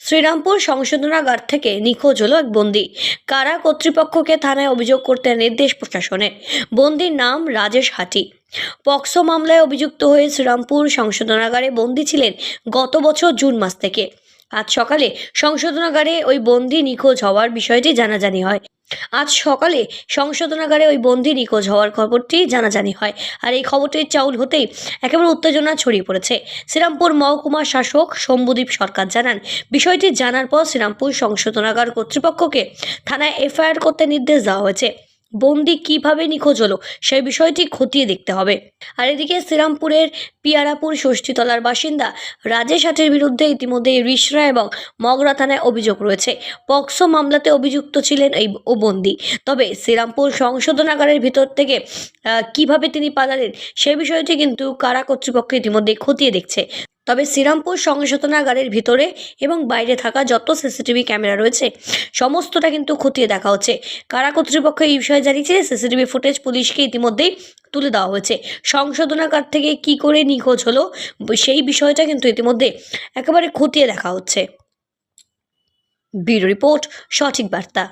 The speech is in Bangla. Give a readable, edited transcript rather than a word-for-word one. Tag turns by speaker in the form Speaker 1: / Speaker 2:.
Speaker 1: শ্রীরামপুর সংশোধনাগার থেকে নিখোঁজ হলো এক বন্দী। কারা কর্তৃপক্ষকে থানায় অভিযোগ করতে নির্দেশ প্রশাসনের। বন্দির নাম রাজেশ হাটি। পক্সো মামলায় অভিযুক্ত হয়ে শ্রীরামপুর সংশোধনাগারে বন্দী ছিলেন গত বছর জুন মাস থেকে। আজ সকালে সংশোধনাগারে ওই বন্দী নিখোঁজ হওয়ার বিষয়টি জানাজানি হয়। খবরটি জানাজানি হয়। আর এই খবরটির চাউল হতেই একেবারে উত্তেজনা ছড়িয়ে পড়েছে। শ্রীরামপুর মহকুমা শাসক শম্ভুদীপ সরকার জানান, বিষয়টি জানার পর শ্রীরামপুর সংশোধনাগার কর্তৃপক্ষকে থানায় এফআইআর করতে নির্দেশ দেওয়া হয়েছে। বন্দি কিভাবে নিখোঁজ হলো সেই বিষয়টি খতিয়ে দেখতে হবে। আর এদিকে শ্রীরামপুরের পিয়ারাপুর ষষ্ঠীতলার বাসিন্দা রাজেশ হাটের বিরুদ্ধে ইতিমধ্যে রিষড়া এবং মগরা থানায় অভিযোগ রয়েছে। পক্সো মামলাতে অভিযুক্ত ছিলেন এই বন্দি। তবে শ্রীরামপুর সংশোধনাগারের ভিতর থেকে কিভাবে তিনি পালালেন সেই বিষয়টি কিন্তু কারা কর্তৃপক্ষ ইতিমধ্যে খতিয়ে দেখছে। তবে শ্রীরামপুর সংশোধনাগারের ভিতরে এবং বাইরে থাকা যত সিসিটিভি ক্যামেরা রয়েছে সমস্তটা কিন্তু খতিয়ে দেখা হচ্ছে। কারা কর্তৃপক্ষ এই বিষয়ে জানিয়েছে, সিসিটিভি ফুটেজ পুলিশকে ইতিমধ্যেই তুলে দেওয়া হয়েছে। সংশোধনাগার থেকে কি করে নিখোঁজ হলো সেই বিষয়টা কিন্তু ইতিমধ্যে একেবারে খতিয়ে দেখা হচ্ছে। ব্যুরো রিপোর্ট, সঠিক বার্তা।